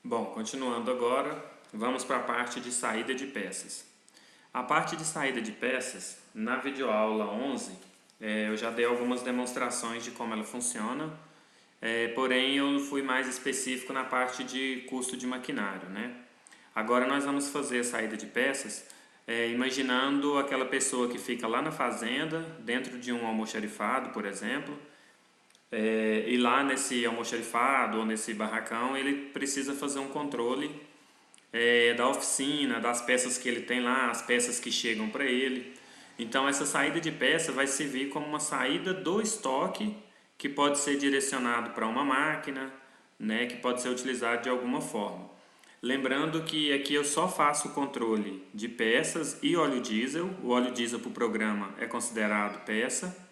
Bom, continuando agora, vamos para a parte de saída de peças. A parte de saída de peças, na videoaula 11, eu já dei algumas demonstrações de como ela funciona, porém eu fui mais específico na parte de custo de maquinário, né? Agora nós vamos fazer a saída de peças, imaginando aquela pessoa que fica lá na fazenda, dentro de um almoxarifado, por exemplo, e lá nesse almoxarifado ou nesse barracão ele precisa fazer um controle da oficina, das peças que ele tem lá, as peças que chegam para ele. Então essa saída de peça vai servir como uma saída do estoque que pode ser direcionado para uma máquina, né, que pode ser utilizado de alguma forma. Lembrando que aqui eu só faço o controle de peças e óleo diesel. O óleo diesel para o programa é considerado peça.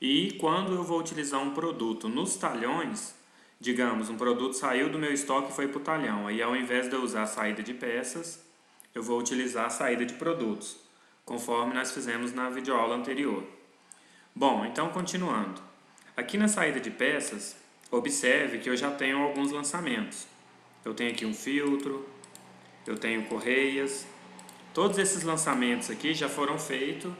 E quando eu vou utilizar um produto nos talhões, digamos, um produto saiu do meu estoque e foi para o talhão, aí ao invés de eu usar a saída de peças, eu vou utilizar a saída de produtos, conforme nós fizemos na videoaula anterior. Bom, então continuando. Aqui na saída de peças, observe que eu já tenho alguns lançamentos. Eu tenho aqui um filtro, eu tenho correias. Todos esses lançamentos aqui já foram feitos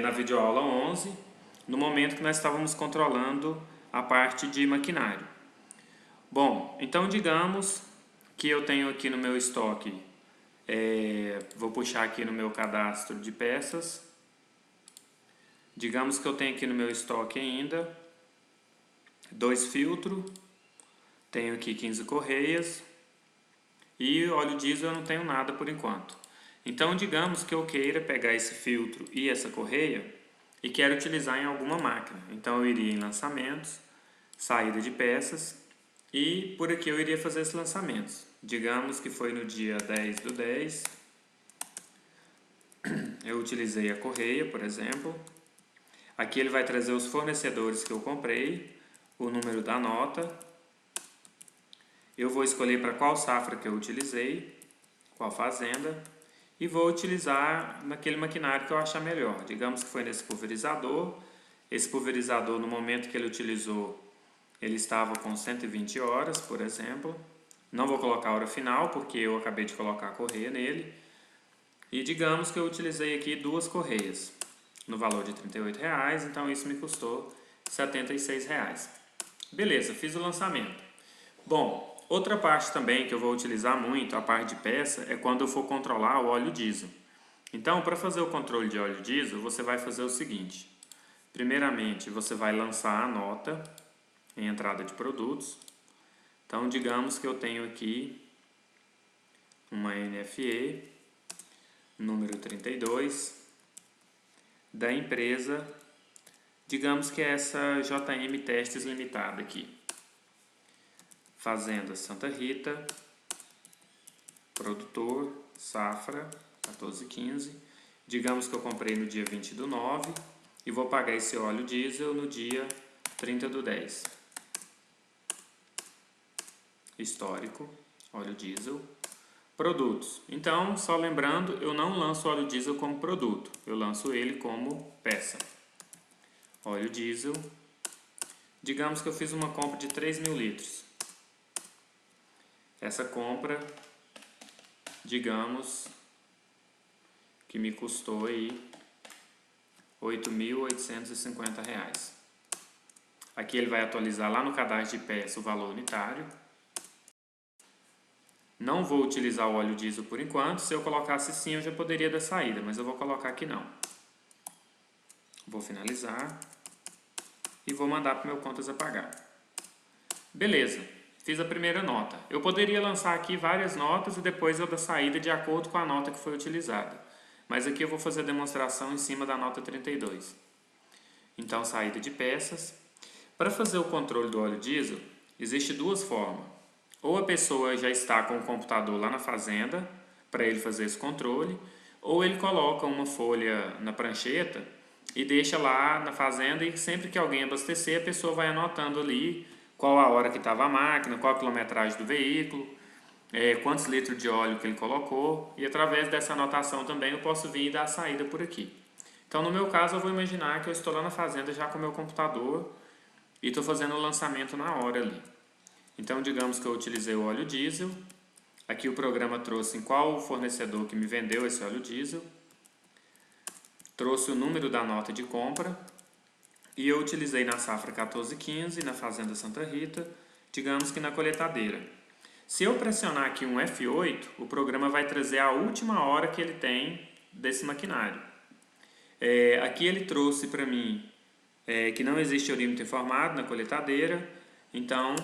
na videoaula 11, no momento que nós estávamos controlando a parte de maquinário. Bom, então digamos que eu tenho aqui no meu estoque, vou puxar aqui no meu cadastro de peças, digamos que eu tenho aqui no meu estoque ainda 2 filtros, tenho aqui 15 correias e óleo diesel eu não tenho nada por enquanto. Então digamos que eu queira pegar esse filtro e essa correia e quero utilizar em alguma máquina. Então eu iria em lançamentos, saída de peças e por aqui eu iria fazer esses lançamentos. Digamos que foi no dia 10/10, eu utilizei a correia, por exemplo. Aqui ele vai trazer os fornecedores que eu comprei, o número da nota. Eu vou escolher para qual safra que eu utilizei, qual fazenda, e vou utilizar naquele maquinário que eu achar melhor. Digamos que foi nesse pulverizador. Esse pulverizador, no momento que ele utilizou, ele estava com 120 horas, por exemplo. Não vou colocar a hora final, porque eu acabei de colocar a correia nele. E digamos que eu utilizei aqui 2 correias, no valor de R$ 38,00, então isso me custou R$ 76,00. Beleza, fiz o lançamento. Bom, outra parte também que eu vou utilizar muito, a parte de peça, é quando eu for controlar o óleo diesel. Então, para fazer o controle de óleo diesel, você vai fazer o seguinte. Primeiramente, você vai lançar a nota em entrada de produtos. Então, digamos que eu tenho aqui uma NFE, número 32, da empresa, digamos que é essa JM Testes Limitada aqui. Fazenda Santa Rita, produtor, safra, 14,15. Digamos que eu comprei no dia 20/9 e vou pagar esse óleo diesel no dia 30/10. Histórico, óleo diesel. Produtos. Então, só lembrando, eu não lanço óleo diesel como produto, eu lanço ele como peça. Óleo diesel. Digamos que eu fiz uma compra de 3.000 litros. Essa compra, digamos que me custou aí R$ 8.850. Aqui ele vai atualizar lá no cadastro de peça o valor unitário. Não vou utilizar o óleo diesel por enquanto. Se eu colocasse sim, eu já poderia dar saída, mas eu vou colocar aqui não. Vou finalizar e vou mandar para o meu contas a pagar. Beleza, fiz a primeira nota. Eu poderia lançar aqui várias notas e depois eu dar saída de acordo com a nota que foi utilizada. Mas aqui eu vou fazer a demonstração em cima da nota 32. Então, saída de peças. Para fazer o controle do óleo diesel, existe 2 formas. Ou a pessoa já está com o computador lá na fazenda, para ele fazer esse controle, ou ele coloca uma folha na prancheta e deixa lá na fazenda e sempre que alguém abastecer, a pessoa vai anotando ali qual a hora que estava a máquina, qual a quilometragem do veículo, quantos litros de óleo que ele colocou, e através dessa anotação também eu posso vir e dar a saída por aqui. Então, no meu caso, eu vou imaginar que eu estou lá na fazenda já com o meu computador e estou fazendo o lançamento na hora ali. Então, digamos que eu utilizei o óleo diesel, Aqui o programa trouxe em qual fornecedor que me vendeu esse óleo diesel, trouxe o número da nota de compra e eu utilizei na safra 14-15, na fazenda Santa Rita, digamos que na coletadeira. Se eu pressionar aqui um F8, o programa vai trazer a última hora que ele tem desse maquinário. Aqui ele trouxe para mim que não existe orímetro informado na coletadeira, então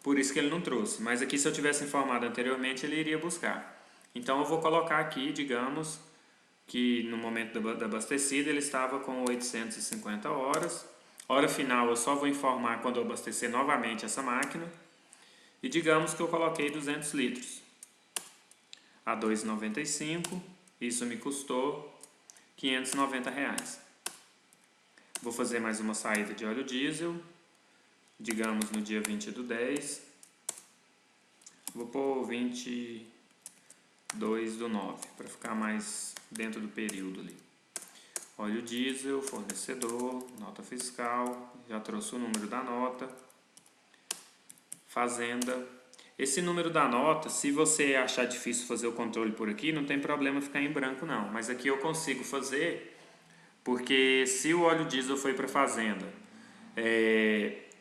por isso que ele não trouxe. Mas aqui, se eu tivesse informado anteriormente, ele iria buscar. Então eu vou colocar aqui, digamos, que no momento da abastecida ele estava com 850 horas. Hora final eu só vou informar quando eu abastecer novamente essa máquina. E digamos que eu coloquei 200 litros a R$ 2,95. Isso me custou R$ 590. Vou fazer mais uma saída de óleo diesel. Digamos no dia 20/10, vou pôr 22/9, para ficar mais dentro do período ali. Óleo diesel, fornecedor, nota fiscal, já trouxe o número da nota. Fazenda. Esse número da nota, se você achar difícil fazer o controle por aqui, não tem problema ficar em branco não, mas aqui eu consigo fazer, porque se o óleo diesel foi para a fazenda,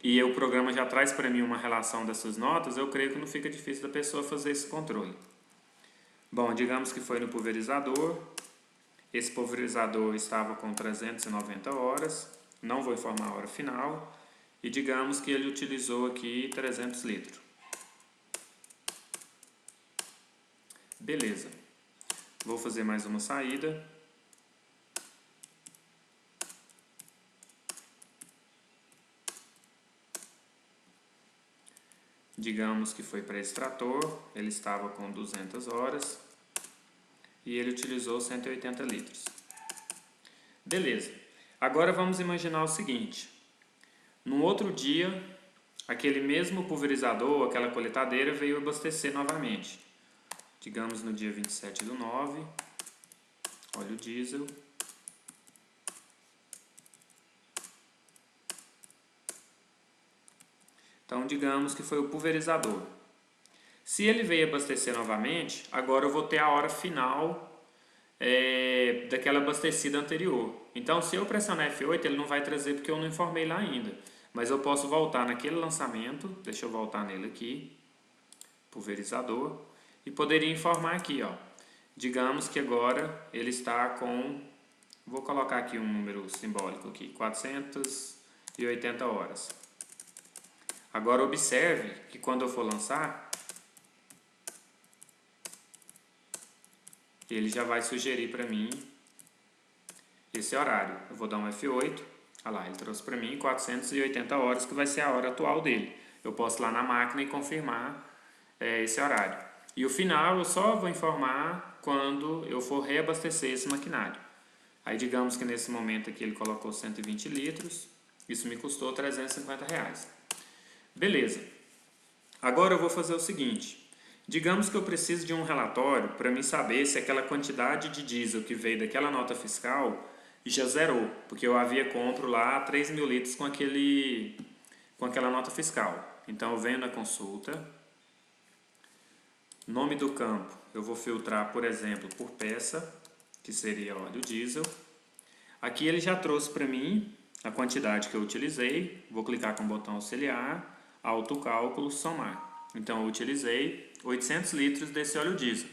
e o programa já traz para mim uma relação dessas notas, eu creio que não fica difícil da pessoa fazer esse controle. Bom, digamos que foi no pulverizador. Esse pulverizador estava com 390 horas. Não vou informar a hora final. E digamos que ele utilizou aqui 300 litros. Beleza. Vou fazer mais uma saída. Digamos que foi para extrator, ele estava com 200 horas e ele utilizou 180 litros. Beleza. Agora vamos imaginar o seguinte. No outro dia, aquele mesmo pulverizador, aquela coletadeira veio abastecer novamente. Digamos no dia 27/9, óleo diesel. Então, digamos que foi o pulverizador. Se ele veio abastecer novamente, agora eu vou ter a hora final daquela abastecida anterior. Então, se eu pressionar F8, ele não vai trazer porque eu não informei lá ainda. Mas eu posso voltar naquele lançamento, deixa eu voltar nele aqui, pulverizador, e poderia informar aqui, ó. Digamos que agora ele está com, vou colocar aqui um número simbólico aqui, 480 horas. Agora observe que quando eu for lançar, ele já vai sugerir para mim esse horário. Eu vou dar um F8, olha lá, ele trouxe para mim 480 horas, que vai ser a hora atual dele. Eu posso ir lá na máquina e confirmar esse horário. E o final eu só vou informar quando eu for reabastecer esse maquinário. Aí digamos que nesse momento aqui ele colocou 120 litros, isso me custou R$ 350. Beleza. Agora eu vou fazer o seguinte. Digamos que eu preciso de um relatório para mim saber se aquela quantidade de diesel que veio daquela nota fiscal já zerou, porque eu havia compro lá 3.000 litros com aquela nota fiscal. Então eu venho na consulta, nome do campo, eu vou filtrar, por exemplo, por peça, que seria óleo diesel. Aqui ele já trouxe para mim a quantidade que eu utilizei, vou clicar com o botão auxiliar, autocálculo, somar. Então eu utilizei 800 litros desse óleo diesel.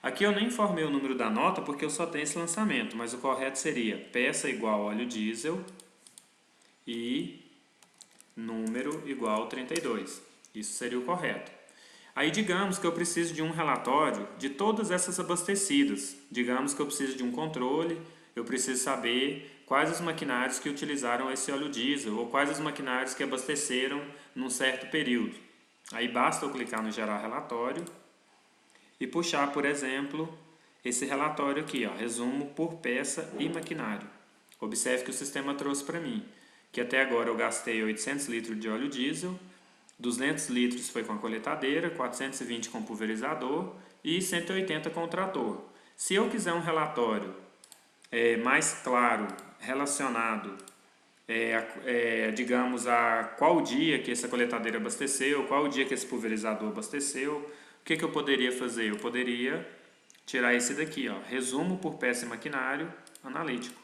Aqui eu nem informei o número da nota porque eu só tenho esse lançamento, mas o correto seria peça igual óleo diesel e número igual 32. Isso seria o correto. Aí digamos que eu preciso de um relatório de todas essas abastecidas. Digamos que eu preciso de um controle, eu preciso saber quais os maquinários que utilizaram esse óleo diesel ou quais os maquinários que abasteceram num certo período. Aí basta eu clicar no gerar relatório e puxar, por exemplo, esse relatório aqui, ó, resumo por peça e maquinário. Observe que o sistema trouxe para mim que até agora eu gastei 800 litros de óleo diesel, 200 litros foi com a coletadeira, 420 com o pulverizador e 180 com o trator. Se eu quiser um relatório mais claro, relacionado digamos, a qual dia que essa coletadeira abasteceu, qual o dia que esse pulverizador abasteceu. O que eu poderia fazer? Eu poderia tirar esse daqui, ó, resumo por peça e maquinário analítico.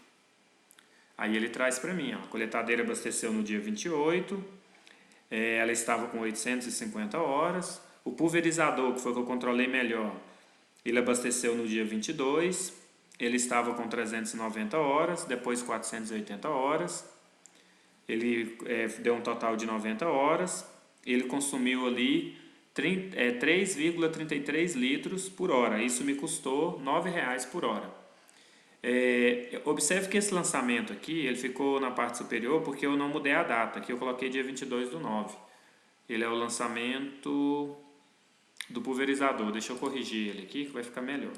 Aí ele traz para mim, ó, a coletadeira abasteceu no dia 28, ela estava com 850 horas. O pulverizador, que foi o que eu controlei melhor, ele abasteceu no dia 22, ele estava com 390 horas, depois 480 horas. Ele deu um total de 90 horas, ele consumiu ali 3,33 litros por hora, isso me custou R$ 9,00 por hora. Observe que esse lançamento aqui, ele ficou na parte superior porque eu não mudei a data, aqui eu coloquei dia 22/9. Ele é o lançamento do pulverizador, deixa eu corrigir ele aqui que vai ficar melhor.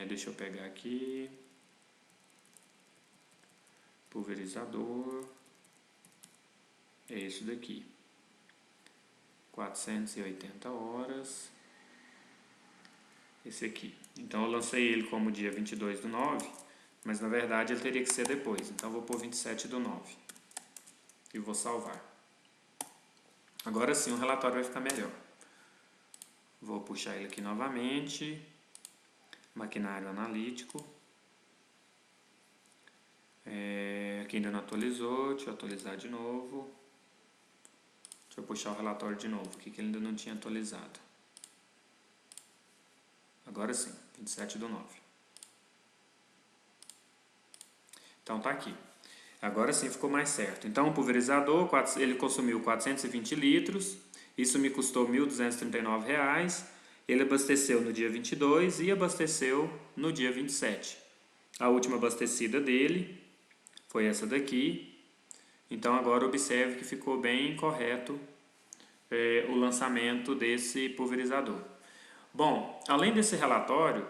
Deixa eu pegar aqui, pulverizador, é esse daqui, 480 horas, esse aqui. Então eu lancei ele como dia 22/9, mas na verdade ele teria que ser depois, então eu vou pôr 27/9 e vou salvar. Agora sim o relatório vai ficar melhor. Vou puxar ele aqui novamente, maquinário analítico. Aqui ainda não atualizou, deixa eu atualizar de novo. Deixa eu puxar o relatório de novo, aqui que ele ainda não tinha atualizado. Agora sim, 27/9. Então tá aqui. Agora sim ficou mais certo. Então o pulverizador, ele consumiu 420 litros, isso me custou R$ 1.239. Ele abasteceu no dia 22 e abasteceu no dia 27. A última abastecida dele foi essa daqui. Então agora observe que ficou bem correto o lançamento desse pulverizador. Bom, além desse relatório,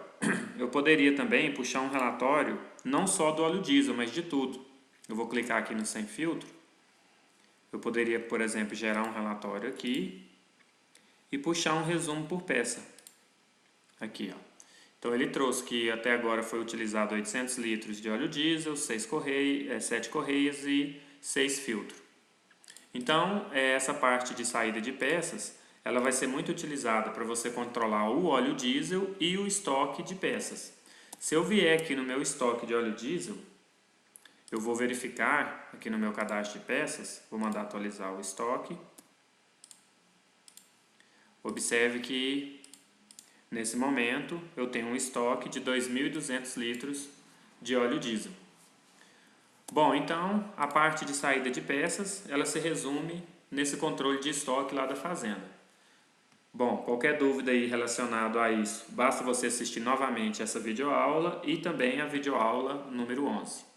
eu poderia também puxar um relatório não só do óleo diesel, mas de tudo. Eu vou clicar aqui no sem filtro. Eu poderia, por exemplo, gerar um relatório aqui e puxar um resumo por peça. Aqui, ó. Então ele trouxe que até agora foi utilizado 800 litros de óleo diesel, 7 correias e 6 filtros. Então, essa parte de saída de peças, ela vai ser muito utilizada para você controlar o óleo diesel e o estoque de peças. Se eu vier aqui no meu estoque de óleo diesel, eu vou verificar aqui no meu cadastro de peças, vou mandar atualizar o estoque. Observe que nesse momento eu tenho um estoque de 2.200 litros de óleo diesel. Bom, então a parte de saída de peças, ela se resume nesse controle de estoque lá da fazenda. Bom, qualquer dúvida aí relacionado a isso, basta você assistir novamente essa videoaula e também a videoaula número 11.